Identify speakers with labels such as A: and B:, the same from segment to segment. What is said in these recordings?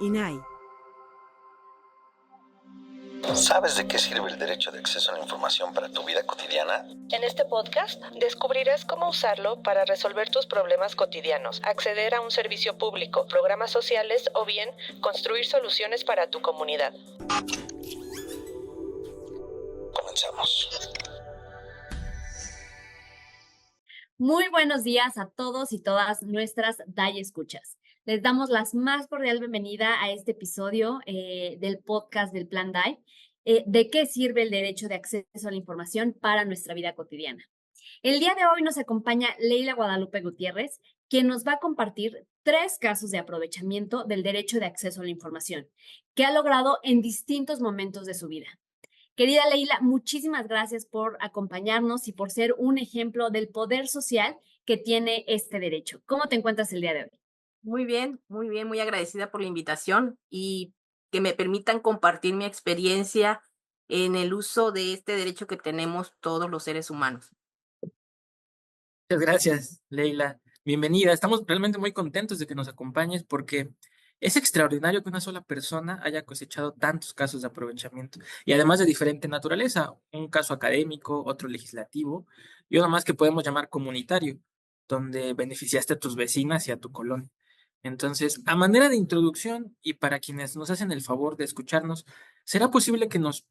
A: INAI.
B: ¿Sabes de qué sirve el derecho de acceso a la información para tu vida cotidiana?
C: En este podcast descubrirás cómo usarlo para resolver tus problemas cotidianos, acceder a un servicio público, programas sociales o bien construir soluciones para tu comunidad.
B: Comenzamos.
D: Muy buenos días a todos y todas nuestras DAI escuchas. Les damos la más cordial bienvenida a este episodio del podcast del Plan DAI. ¿De qué sirve el derecho de acceso a la información para nuestra vida cotidiana? El día de hoy nos acompaña Leila Guadalupe Gutiérrez, quien nos va a compartir 3 casos de aprovechamiento del derecho de acceso a la información que ha logrado en distintos momentos de su vida. Querida Leila, muchísimas gracias por acompañarnos y por ser un ejemplo del poder social que tiene este derecho. ¿Cómo te encuentras el día de hoy?
E: Muy bien, muy agradecida por la invitación y que me permitan compartir mi experiencia en el uso de este derecho que tenemos todos los seres humanos.
F: Muchas gracias, Leila. Bienvenida. Estamos realmente muy contentos de que nos acompañes porque es extraordinario que una sola persona haya cosechado tantos casos de aprovechamiento y además de diferente naturaleza, un caso académico, otro legislativo y uno más que podemos llamar comunitario, donde beneficiaste a tus vecinas y a tu colonia. Entonces, a manera de introducción y para quienes nos hacen el favor de escucharnos, ¿será posible que nos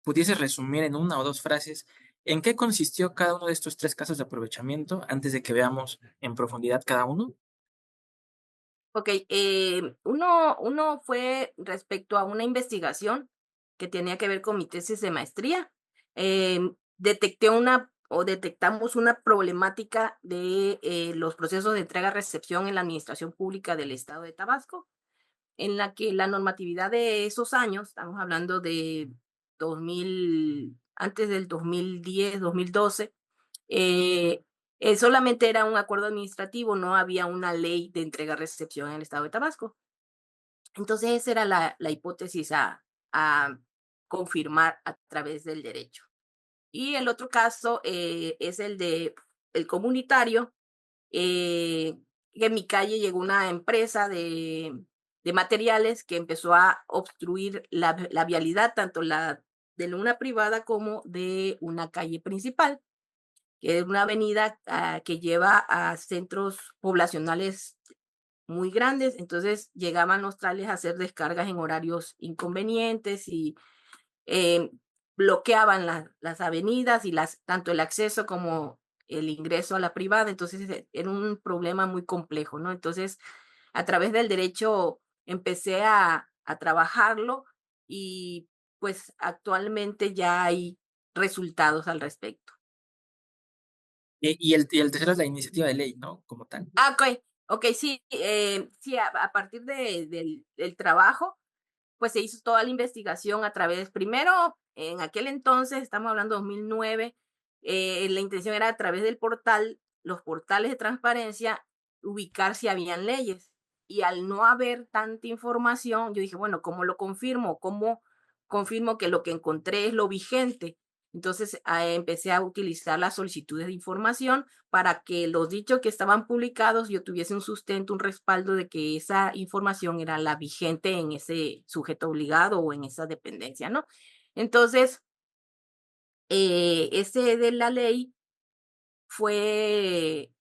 F: pudieses resumir en una o dos frases en qué consistió cada uno de estos 3 casos de aprovechamiento antes de que veamos en profundidad cada uno?
E: Ok, uno fue respecto a una investigación que tenía que ver con mi tesis de maestría. Detectamos una problemática de los procesos de entrega-recepción en la administración pública del estado de Tabasco, en la que la normatividad de esos años, estamos hablando de 2000, antes del 2010, 2012, solamente era un acuerdo administrativo, no había una ley de entrega-recepción en el estado de Tabasco. Entonces, esa era la hipótesis a confirmar a través del derecho. Y el otro caso es el de el comunitario, que en mi calle llegó una empresa de materiales que empezó a obstruir la vialidad, tanto la de una privada como de una calle principal, que es una avenida que lleva a centros poblacionales muy grandes. Entonces llegaban los trailers a hacer descargas en horarios inconvenientes y eh, bloqueaban las avenidas y tanto el acceso como el ingreso a la privada. Entonces era un problema muy complejo, ¿no? Entonces, a través del derecho empecé a trabajarlo y pues actualmente ya hay resultados al respecto.
F: Y el tercero es la iniciativa de ley, ¿no? Como tal.
E: Ok, sí, sí, a partir del trabajo, pues se hizo toda la investigación a través, primero, en aquel entonces, estamos hablando de 2009, la intención era a través del portal, los portales de transparencia, ubicar si habían leyes. Y al no haber tanta información, yo dije, bueno, ¿cómo lo confirmo? ¿Cómo confirmo que lo que encontré es lo vigente? Entonces empecé a utilizar las solicitudes de información para que los dichos que estaban publicados yo tuviese un sustento, un respaldo de que esa información era la vigente en ese sujeto obligado o en esa dependencia, ¿no? Entonces, ese de la ley fue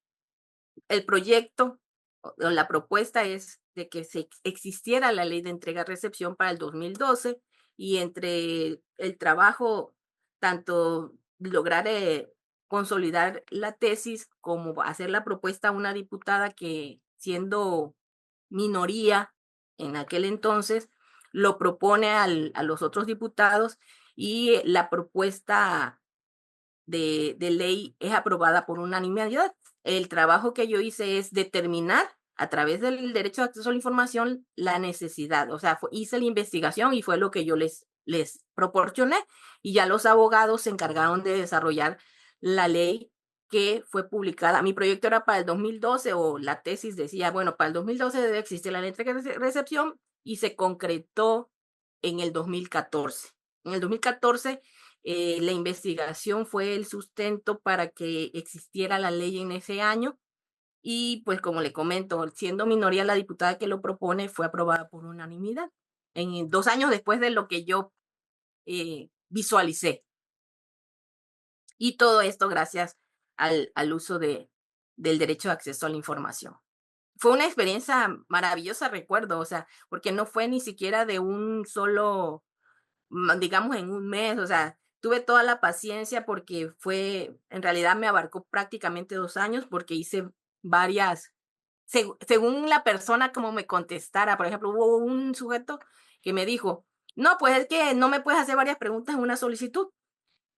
E: el proyecto o la propuesta es de que existiera la ley de entrega-recepción para el 2012 y entre el trabajo, tanto lograr consolidar la tesis como hacer la propuesta a una diputada que siendo minoría en aquel entonces, lo propone a los otros diputados y la propuesta de ley es aprobada por unanimidad. El trabajo que yo hice es determinar a través del derecho de acceso a la información la necesidad. O sea, hice la investigación y fue lo que yo les proporcioné y ya los abogados se encargaron de desarrollar la ley que fue publicada. Mi proyecto era para el 2012 o la tesis decía, bueno, para el 2012 debe existir la ley de recepción y se concretó en el 2014. En el 2014 la investigación fue el sustento para que existiera la ley en ese año Y pues como le comento, siendo minoría la diputada que lo propone, fue aprobada por unanimidad, en 2 años después de lo que yo visualicé. Y todo esto gracias al uso del derecho de acceso a la información. Fue una experiencia maravillosa, recuerdo, o sea, porque no fue ni siquiera de un solo, digamos, en un mes, o sea, tuve toda la paciencia porque en realidad me abarcó prácticamente 2 años porque hice varias, según la persona como me contestara. Por ejemplo, hubo un sujeto que me dijo: "No, pues es que no me puedes hacer varias preguntas en una solicitud".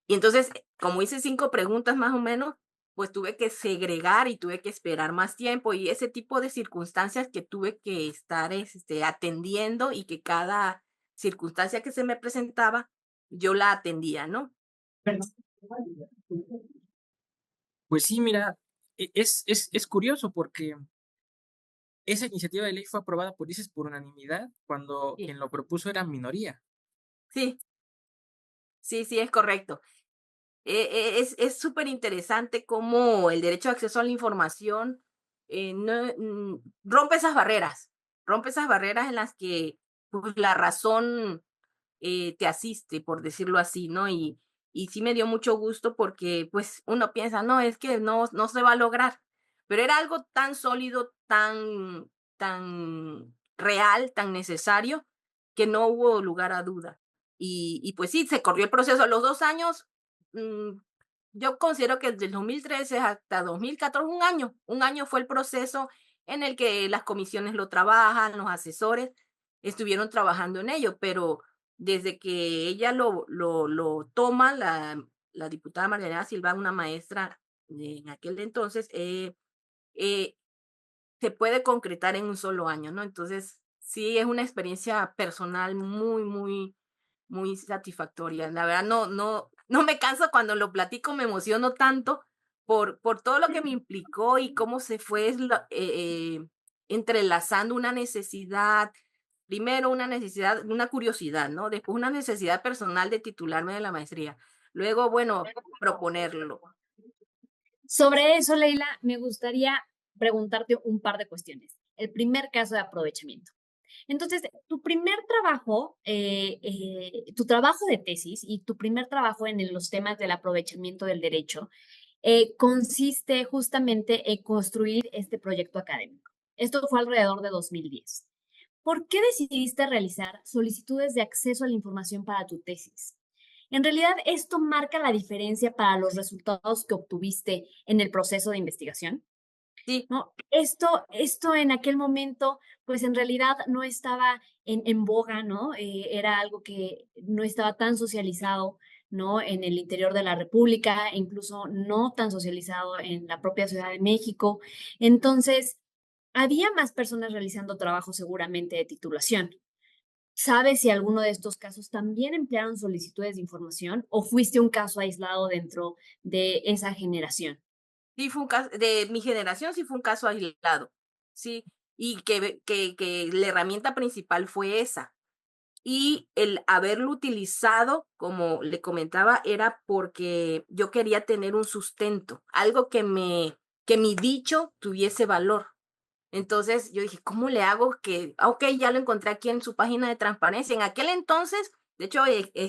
E: Y entonces, como hice 5 preguntas más o menos, pues tuve que segregar y tuve que esperar más tiempo, y ese tipo de circunstancias que tuve que estar, atendiendo, y que cada circunstancia que se me presentaba, yo la atendía, ¿no?
F: Pues sí, mira, es curioso porque esa iniciativa de ley fue aprobada, por dices, por unanimidad, cuando
E: Sí,
F: quien lo propuso era minoría.
E: sí, sí, sí, es correcto. Es súper interesante cómo el derecho de acceso a la información, rompe esas barreras en las que, pues, la razón te asiste, por decirlo así, ¿no? Y sí me dio mucho gusto porque, pues, uno piensa, no, es que no se va a lograr, pero era algo tan sólido, tan real, tan necesario, que no hubo lugar a duda. Y pues sí, se corrió el proceso. A los 2 años, mm, yo considero que desde el 2013 hasta 2014, un año fue el proceso en el que las comisiones lo trabajan, los asesores estuvieron trabajando en ello, pero desde que ella lo toma, la diputada Mariana Silva, una maestra en aquel entonces, eh, se puede concretar en un solo año, ¿no? Entonces, sí, es una experiencia personal muy satisfactoria. La verdad, no me canso cuando lo platico, me emociono tanto por todo lo que me implicó y cómo se fue entrelazando una necesidad, primero una necesidad, una curiosidad, ¿no? Después una necesidad personal de titularme de la maestría. Luego, bueno, proponerlo.
D: Sobre eso, Leila, me gustaría preguntarte un par de cuestiones. El primer caso de aprovechamiento. Entonces, tu trabajo de tesis y tu primer trabajo en los temas del aprovechamiento del derecho consiste justamente en construir este proyecto académico. Esto fue alrededor de 2010. ¿Por qué decidiste realizar solicitudes de acceso a la información para tu tesis? En realidad, ¿esto marca la diferencia para los resultados que obtuviste en el proceso de investigación?
E: Sí,
D: ¿No? Esto en aquel momento, pues en realidad no estaba en boga, ¿no? Era algo que no estaba tan socializado, ¿no? En el interior de la República, e incluso no tan socializado en la propia Ciudad de México. Entonces, había más personas realizando trabajo seguramente de titulación. ¿Sabes si alguno de estos casos también emplearon solicitudes de información o fuiste un caso aislado dentro de esa generación?
E: sí fue un caso, de mi generación sí fue un caso aislado, sí, y que la herramienta principal fue esa. Y el haberlo utilizado, como le comentaba, era porque yo quería tener un sustento, algo que mi dicho tuviese valor. Entonces yo dije, ¿cómo le hago que? Ok, ya lo encontré aquí en su página de transparencia. En aquel entonces, de hecho,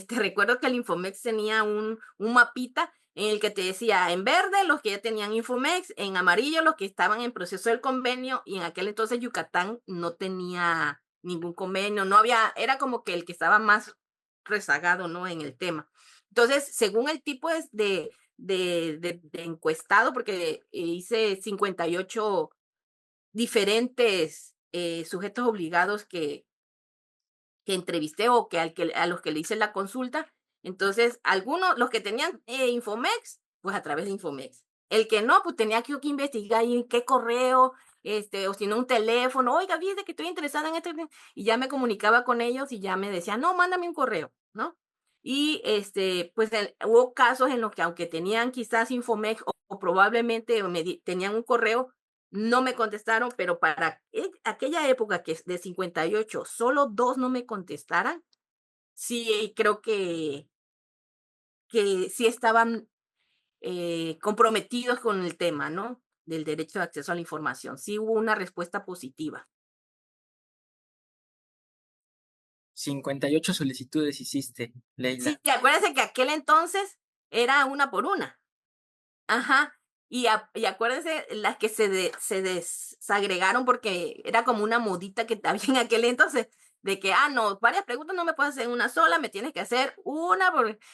E: recuerdo que el Infomex tenía un mapita en el que te decía en verde los que ya tenían Infomex, en amarillo los que estaban en proceso del convenio, y en aquel entonces Yucatán no tenía ningún convenio, no había, era como que el que estaba más rezagado, ¿no? En el tema. Entonces, según el tipo de encuestado, porque hice 58 diferentes sujetos obligados que entrevisté o a los que le hice la consulta. Entonces, algunos, los que tenían Infomex, pues a través de Infomex. El que no, pues tenía que investigar y qué correo, o si no, un teléfono. Oiga, fíjate que estoy interesada en esto. Y ya me comunicaba con ellos y ya me decían, no, mándame un correo, ¿no? Y pues hubo casos en los que, aunque tenían quizás Infomex o probablemente tenían un correo, no me contestaron, pero para aquella época que es de 58, solo 2 no me contestaran, sí creo que sí estaban comprometidos con el tema, ¿no? del derecho de acceso a la información. Sí hubo una respuesta positiva.
F: 58 solicitudes hiciste, Leila.
E: Sí, acuérdense que aquel entonces era una por una. Ajá. Y acuérdense las que se desagregaron porque era como una modita que había en aquel entonces, de que, no, varias preguntas no me puedes hacer en una sola, me tienes que hacer una,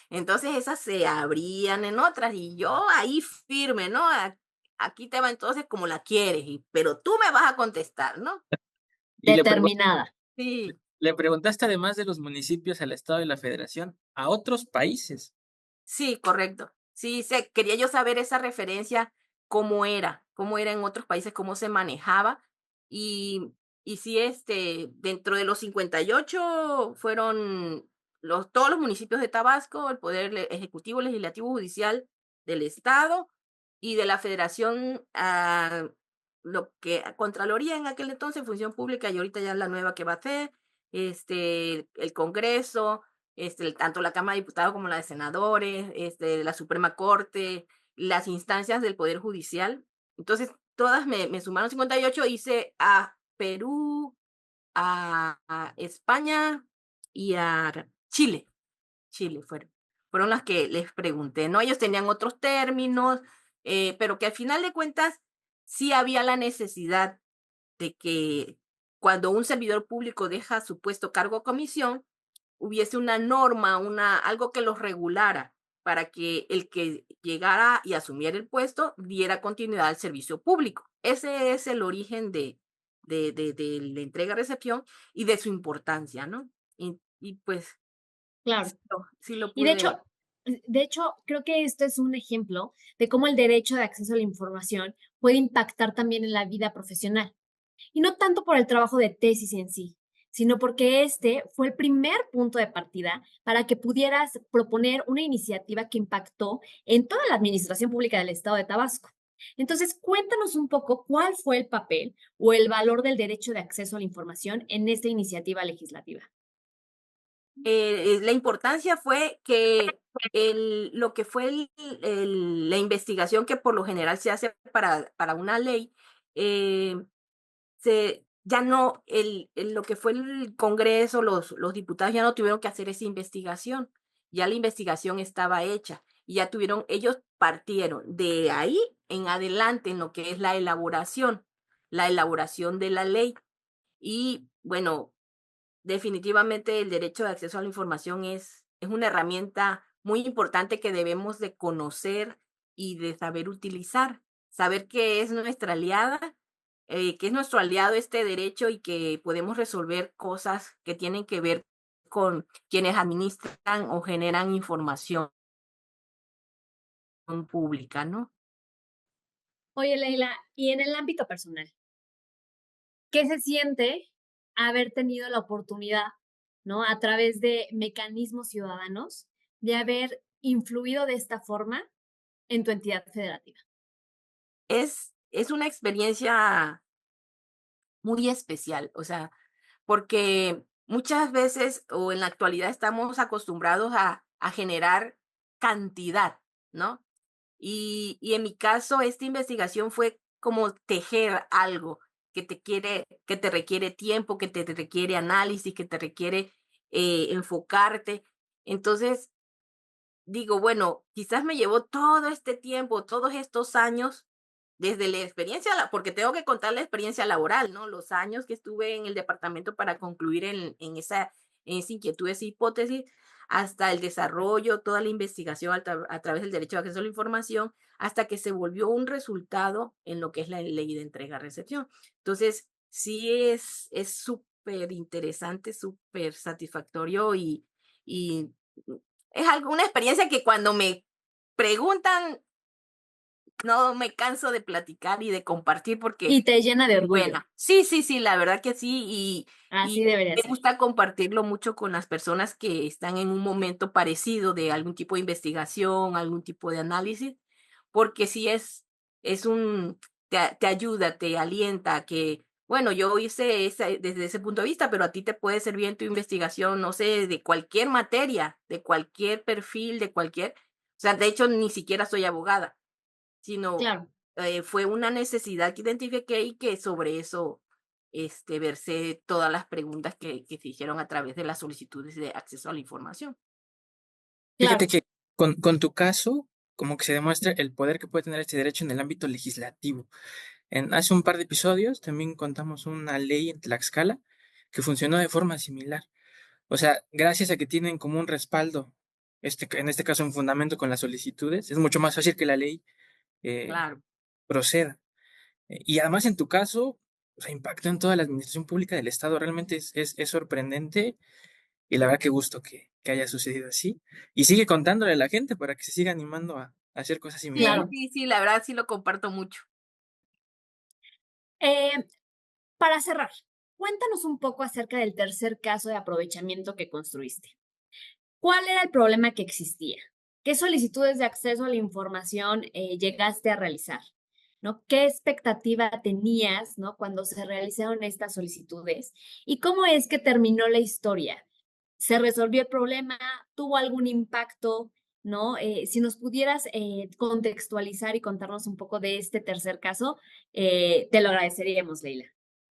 E: entonces esas se abrían en otras y yo ahí firme, ¿no? Aquí te va entonces como la quieres, pero tú me vas a contestar, ¿no?
F: Y
D: Determinada.
E: Sí.
F: le preguntaste además de los municipios al Estado y la Federación a otros países.
E: Sí, correcto. Sí, quería yo saber esa referencia, cómo era en otros países, cómo se manejaba. Y, y sí, dentro de los 58 fueron todos los municipios de Tabasco, el Poder Ejecutivo, Legislativo, Judicial del Estado y de la Federación, lo que Contraloría en aquel entonces, Función Pública, y ahorita ya la nueva que va a hacer, el Congreso, tanto la Cámara de Diputados como la de Senadores, la Suprema Corte, las instancias del Poder Judicial. Entonces, todas me sumaron 58, hice a Perú, a España y a Chile. Chile fueron las que les pregunté, ¿no? Ellos tenían otros términos, pero que al final de cuentas sí había la necesidad de que cuando un servidor público deja su puesto, cargo o comisión, hubiese una norma, algo que los regulara para que el que llegara y asumiera el puesto diera continuidad al servicio público. Ese es el origen de la entrega-recepción y de su importancia, ¿no? Y pues
D: Claro.
E: sí lo
D: Y
E: pude.
D: de hecho, creo que esto es un ejemplo de cómo el derecho de acceso a la información puede impactar también en la vida profesional. Y no tanto por el trabajo de tesis en sí, sino porque este fue el primer punto de partida para que pudieras proponer una iniciativa que impactó en toda la administración pública del estado de Tabasco. Entonces, cuéntanos un poco cuál fue el papel o el valor del derecho de acceso a la información en esta iniciativa legislativa.
E: La importancia fue que lo que fue la investigación que por lo general se hace para una ley, ya no, lo que fue el Congreso, los diputados ya no tuvieron que hacer esa investigación, ya la investigación estaba hecha y ya ellos partieron de ahí en adelante en lo que es la elaboración de la ley. Y bueno, definitivamente el derecho de acceso a la información es una herramienta muy importante que debemos de conocer y de saber utilizar, saber que es nuestra aliada, que es nuestro aliado este derecho y que podemos resolver cosas que tienen que ver con quienes administran o generan información pública, ¿no?
D: Oye, Leila, y en el ámbito personal, ¿qué se siente haber tenido la oportunidad, ¿no? A través de mecanismos ciudadanos, de haber influido de esta forma en tu entidad federativa?
E: Es una experiencia muy especial, o sea, porque muchas veces o en la actualidad estamos acostumbrados a generar cantidad, ¿no? Y en mi caso, esta investigación fue como tejer algo que te requiere tiempo, que te requiere análisis, que te requiere enfocarte. Entonces, digo, bueno, quizás me llevó todo este tiempo, todos estos años, desde la experiencia, porque tengo que contar la experiencia laboral, ¿no? Los años que estuve en el departamento para concluir en esa inquietud, esa hipótesis, hasta el desarrollo, toda la investigación a través del derecho de acceso a la información, hasta que se volvió un resultado en lo que es la ley de entrega-recepción. Entonces, sí es súper interesante, súper satisfactorio y es una experiencia que cuando me preguntan, no me canso de platicar y de compartir porque
D: Y te llena de
E: muy
D: orgullo.
E: buena. Sí, sí, sí, la verdad que sí,
D: Así
E: y
D: debería
E: me
D: ser.
E: gusta compartirlo mucho con las personas que están en un momento parecido de algún tipo de investigación, algún tipo de análisis, porque sí te ayuda, te alienta a que, bueno, yo hice desde ese punto de vista, pero a ti te puede servir en tu investigación, no sé, de cualquier materia, de cualquier perfil, o sea, de hecho, ni siquiera soy abogada, sino
D: Claro.
E: fue una necesidad que identifiqué y que sobre eso versé todas las preguntas que se hicieron a través de las solicitudes de acceso a la información.
F: Fíjate
D: Claro,
F: que con tu caso, como que se demuestra el poder que puede tener este derecho en el ámbito legislativo. Hace un par de episodios también contamos una ley en Tlaxcala que funcionó de forma similar. O sea, gracias a que tienen como un respaldo, en este caso un fundamento con las solicitudes, es mucho más fácil que la ley eh,
E: Claro.
F: proceda. Y además en tu caso, o sea, impactó en toda la administración pública del Estado. Realmente es sorprendente y la verdad que gusto que haya sucedido así. Y sigue contándole a la gente para que se siga animando a hacer cosas
E: Sí,
F: similares.
D: claro.
E: sí, sí, la verdad sí lo comparto mucho.
D: Eh, para cerrar, cuéntanos un poco acerca del tercer caso de aprovechamiento que construiste. ¿Cuál era el problema que existía? ¿Qué solicitudes de acceso a la información llegaste a realizar? ¿No? ¿Qué expectativa tenías, ¿no? Cuando se realizaron estas solicitudes? ¿Y cómo es que terminó la historia? ¿Se resolvió el problema? ¿Tuvo algún impacto? ¿No? Si nos pudieras contextualizar y contarnos un poco de este tercer caso, te lo agradeceríamos, Leila.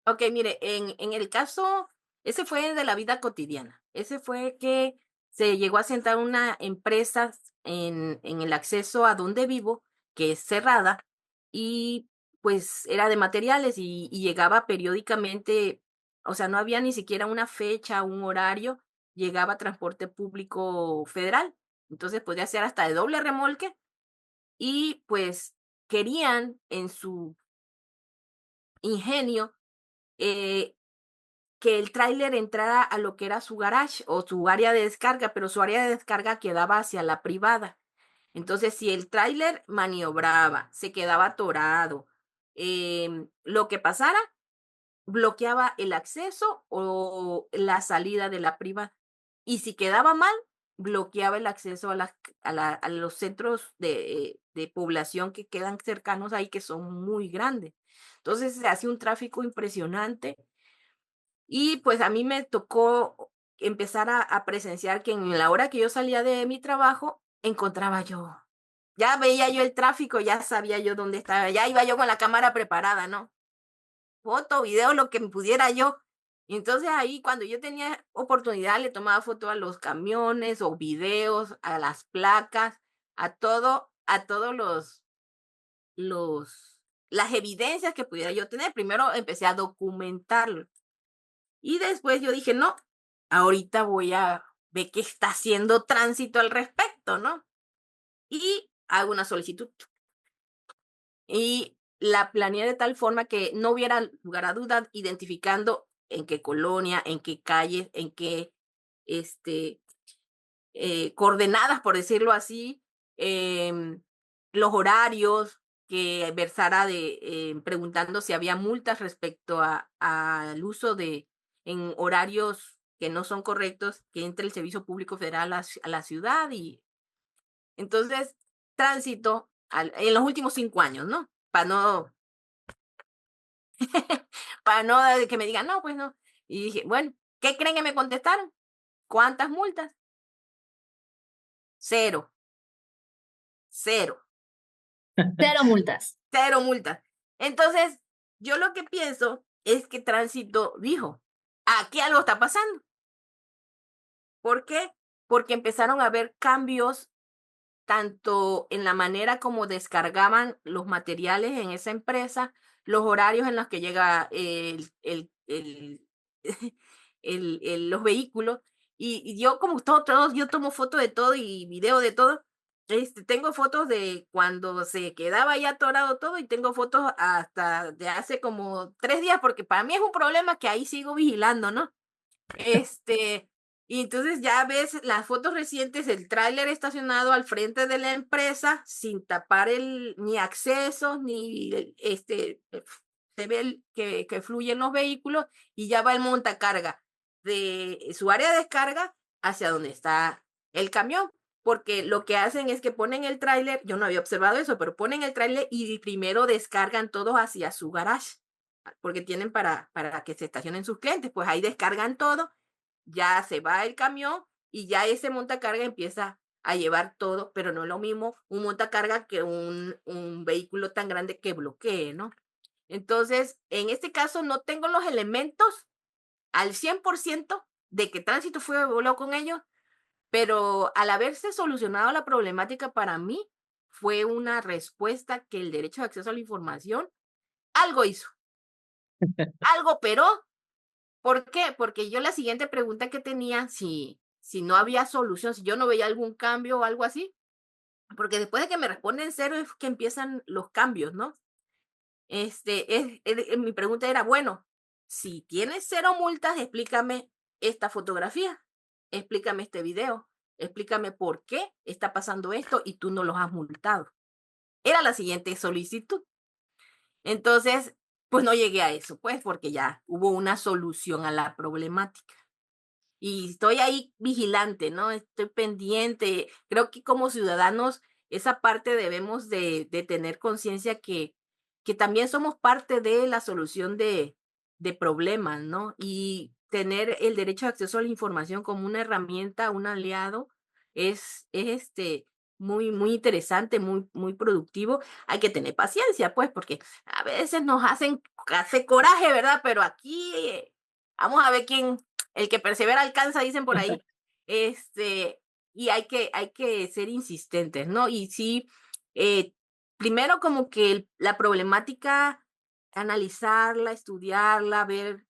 E: Ok, mire, en el caso, ese fue de la vida cotidiana. Ese fue que se llegó a sentar una empresa en el acceso a donde vivo, que es cerrada, y pues era de materiales y llegaba periódicamente, o sea, no había ni siquiera una fecha, un horario, llegaba transporte público federal. Entonces podía ser hasta de doble remolque y pues querían en su ingenio eh, que el tráiler entrara a lo que era su garage o su área de descarga, pero su área de descarga quedaba hacia la privada. Entonces, si el tráiler maniobraba, se quedaba atorado, lo que pasara, bloqueaba el acceso o la salida de la privada. Y si quedaba mal, bloqueaba el acceso a los centros de población que quedan cercanos ahí, que son muy grandes. Entonces, se hace un tráfico impresionante y pues a mí me tocó empezar a presenciar que en la hora que yo salía de mi trabajo, encontraba yo, ya veía yo el tráfico, ya sabía yo dónde estaba, ya iba yo con la cámara preparada, ¿no? Foto, video, lo que pudiera yo. Y entonces ahí cuando yo tenía oportunidad le tomaba foto a los camiones o videos, a las placas, a todos los, las evidencias que pudiera yo tener. Primero empecé a documentarlo. Y después yo dije, no, ahorita voy a ver qué está haciendo tránsito al respecto, ¿no? Y hago una solicitud. Y la planeé de tal forma que no hubiera lugar a dudas identificando en qué colonia, en qué calle, en qué este, coordenadas, por decirlo así, em, los horarios, que versara preguntando si había multas respecto al uso de en horarios que no son correctos, que entre el Servicio Público Federal a la ciudad. Y entonces, tránsito en los últimos 5 años, ¿no? Para no que me digan, no, pues no. Y dije, bueno, ¿qué creen que me contestaron? ¿Cuántas multas? Cero, cero.
D: Cero multas.
E: Cero multas. Entonces, yo lo que pienso es que Tránsito dijo, aquí algo está pasando. ¿Por qué? Porque empezaron a haber cambios tanto en la manera como descargaban los materiales en esa empresa, los horarios en los que llega los vehículos. Y yo como todos, yo tomo fotos de todo y video de todo. Tengo fotos de cuando se quedaba ya atorado todo y tengo fotos hasta de hace como 3 días, porque para mí es un problema que ahí sigo vigilando, ¿no? Y entonces ya ves las fotos recientes, el tráiler estacionado al frente de la empresa sin tapar ni accesos, ni se ve que fluyen los vehículos y ya va el montacarga de su área de descarga hacia donde está el camión. Porque lo que hacen es que ponen el tráiler, yo no había observado eso, pero ponen el tráiler y primero descargan todo hacia su garage, porque tienen para que se estacionen sus clientes, pues ahí descargan todo, ya se va el camión y ya ese montacarga empieza a llevar todo, pero no es lo mismo un montacarga que un vehículo tan grande que bloquee, ¿no? Entonces, en este caso no tengo los elementos al 100% de que tránsito fue voló con ellos, pero al haberse solucionado la problemática para mí, fue una respuesta que el derecho de acceso a la información algo hizo, algo operó. ¿Por qué? Porque yo la siguiente pregunta que tenía, si no había solución, si yo no veía algún cambio o algo así, porque después de que me responden cero es que empiezan los cambios, ¿no? Mi pregunta era, bueno, si tienes cero multas, explícame esta fotografía, explícame este video, explícame por qué está pasando esto y tú no los has multado. Era la siguiente solicitud. Entonces, pues no llegué a eso, pues porque ya hubo una solución a la problemática. Y estoy ahí vigilante, ¿no? Estoy pendiente. Creo que como ciudadanos, esa parte debemos de tener conciencia que también somos parte de la solución de problemas, ¿no? Y tener el derecho de acceso a la información como una herramienta, un aliado, es muy, muy interesante, muy, muy productivo. Hay que tener paciencia, pues, porque a veces nos hace coraje, ¿verdad? Pero aquí vamos a ver quién, el que persevera alcanza, dicen por ahí. Y hay que ser insistentes, ¿no? Y sí, eh, primero como que la problemática, analizarla, estudiarla, ver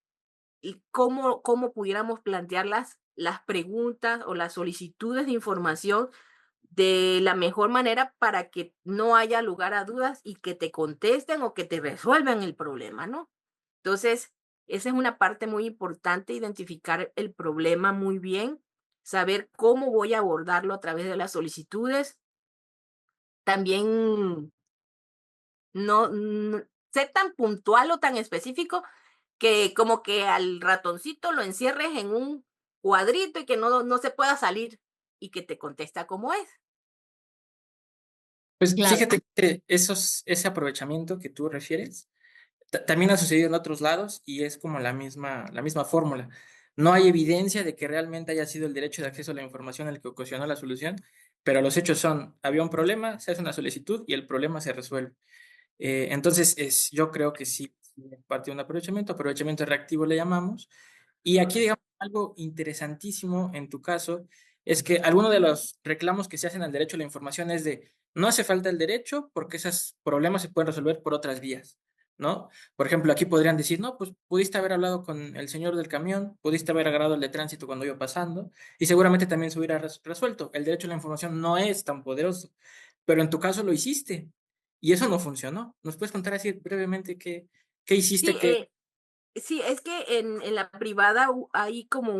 E: y cómo pudiéramos plantear las preguntas o las solicitudes de información de la mejor manera para que no haya lugar a dudas y que te contesten o que te resuelvan el problema, ¿no? Entonces, esa es una parte muy importante, identificar el problema muy bien, saber cómo voy a abordarlo a través de las solicitudes. También no ser tan puntual o tan específico que como que al ratoncito lo encierres en un cuadrito y que no se pueda salir y que te contesta como es.
F: Pues
D: Claro.
F: fíjate que ese aprovechamiento que tú refieres también ha sucedido en otros lados y es como la misma fórmula. No hay evidencia de que realmente haya sido el derecho de acceso a la información el que ocasionó la solución, pero los hechos son, había un problema, se hace una solicitud y el problema se resuelve. Entonces, yo creo que sí, es parte de un aprovechamiento reactivo le llamamos. Y aquí, digamos, algo interesantísimo en tu caso es que alguno de los reclamos que se hacen al derecho a la información es de no hace falta el derecho porque esos problemas se pueden resolver por otras vías, ¿no? Por ejemplo, aquí podrían decir, no, pues pudiste haber hablado con el señor del camión, pudiste haber agarrado el de tránsito cuando iba pasando y seguramente también se hubiera resuelto. El derecho a la información no es tan poderoso, pero en tu caso lo hiciste y eso no funcionó. ¿Nos puedes contar así brevemente qué hiciste
E: Sí,
F: que...
E: sí, es que en la privada hay como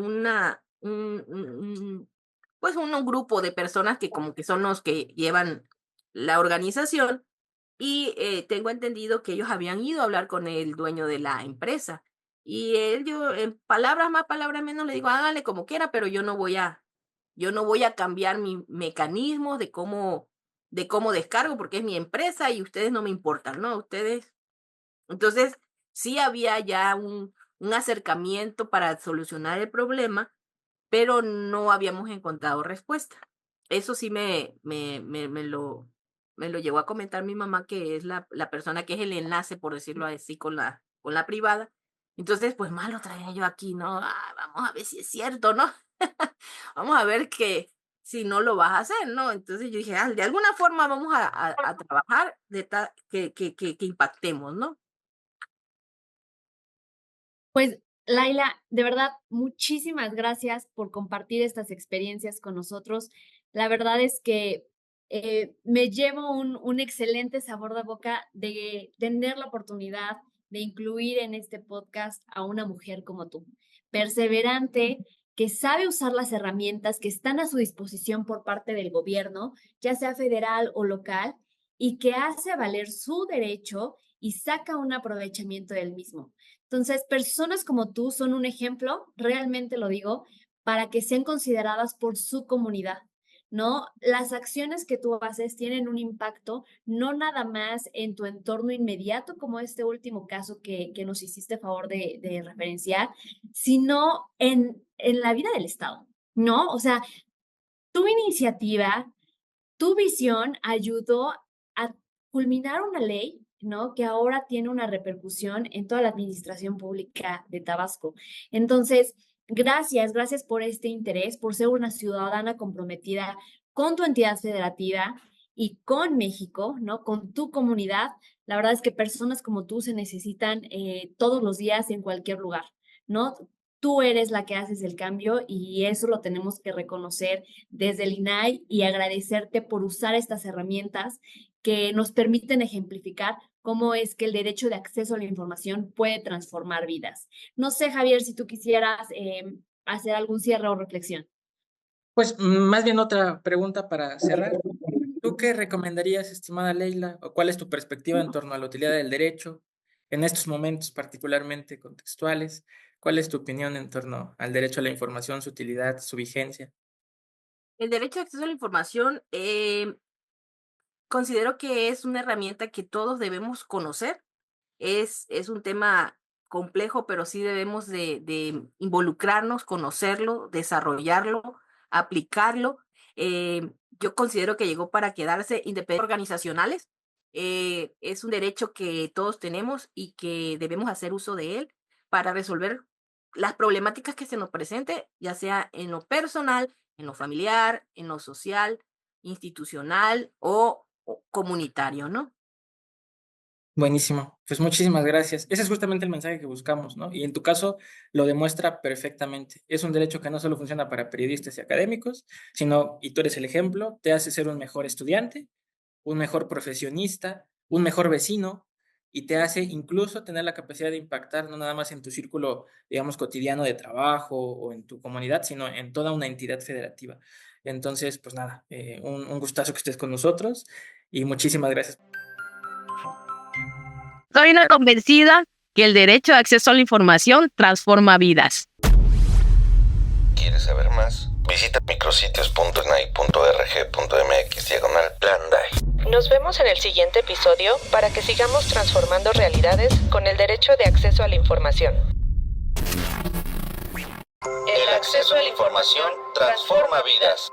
E: pues un grupo de personas que como que son los que llevan la organización y tengo entendido que ellos habían ido a hablar con el dueño de la empresa y él, yo en palabras más, palabras menos, le digo, hágale como quiera, pero yo no voy a cambiar mi mecanismo de cómo descargo porque es mi empresa y ustedes no me importan, ¿no? Entonces, sí había ya un acercamiento para solucionar el problema, pero no habíamos encontrado respuesta. Eso sí me lo llegó a comentar mi mamá, que es la persona que es el enlace, por decirlo así, con la privada. Entonces, pues más lo traía yo aquí, ¿no? Vamos a ver si es cierto, ¿no? Vamos a ver que si no lo vas a hacer, ¿no? Entonces yo dije, de alguna forma vamos a trabajar que impactemos, ¿no?
D: Pues, Laila, de verdad, muchísimas gracias por compartir estas experiencias con nosotros. La verdad es que me llevo un excelente sabor de boca de tener la oportunidad de incluir en este podcast a una mujer como tú, perseverante, que sabe usar las herramientas que están a su disposición por parte del gobierno, ya sea federal o local, y que hace valer su derecho y saca un aprovechamiento del mismo. Entonces, personas como tú son un ejemplo, realmente lo digo, para que sean consideradas por su comunidad, ¿no? Las acciones que tú haces tienen un impacto no nada más en tu entorno inmediato, como este último caso que nos hiciste favor de referenciar, sino en la vida del Estado, ¿no? O sea, tu iniciativa, tu visión ayudó a culminar una ley, ¿no? Que ahora tiene una repercusión en toda la administración pública de Tabasco. Entonces, gracias por este interés, por ser una ciudadana comprometida con tu entidad federativa y con México, ¿no? Con tu comunidad. La verdad es que personas como tú se necesitan todos los días en cualquier lugar, ¿no? Tú eres la que haces el cambio y eso lo tenemos que reconocer desde el INAI y agradecerte por usar estas herramientas que nos permiten ejemplificar cómo es que el derecho de acceso a la información puede transformar vidas. No sé, Javier, si tú quisieras hacer algún cierre o reflexión.
F: Pues más bien otra pregunta para cerrar. ¿Tú qué recomendarías, estimada Leila, o cuál es tu perspectiva en torno a la utilidad del derecho en estos momentos particularmente contextuales? ¿Cuál es tu opinión en torno al derecho a la información, su utilidad, su vigencia?
E: El derecho de acceso a la información, considero que es una herramienta que todos debemos conocer. Es un tema complejo, pero sí debemos de involucrarnos, conocerlo, desarrollarlo, aplicarlo. Yo considero que llegó para quedarse, independientemente organizacionales. Es un derecho que todos tenemos y que debemos hacer uso de él para resolver las problemáticas que se nos presente, ya sea en lo personal, en lo familiar, en lo social, institucional o comunitario, ¿no?
F: Buenísimo, pues muchísimas gracias. Ese es justamente el mensaje que buscamos, ¿no? Y en tu caso lo demuestra perfectamente. Es un derecho que no solo funciona para periodistas y académicos, sino, y tú eres el ejemplo, te hace ser un mejor estudiante, un mejor profesionista, un mejor vecino, y te hace incluso tener la capacidad de impactar no nada más en tu círculo, digamos, cotidiano de trabajo o en tu comunidad, sino en toda una entidad federativa. Entonces, pues nada, un gustazo que estés con nosotros y muchísimas gracias.
A: Soy una convencida que el derecho de acceso a la información transforma vidas.
B: ¿Quieres saber más? Visita micrositios.snai.org.mx/Plan-DAI.
C: Nos vemos en el siguiente episodio para que sigamos transformando realidades con el derecho de acceso a la información.
B: El acceso a la información transforma vidas.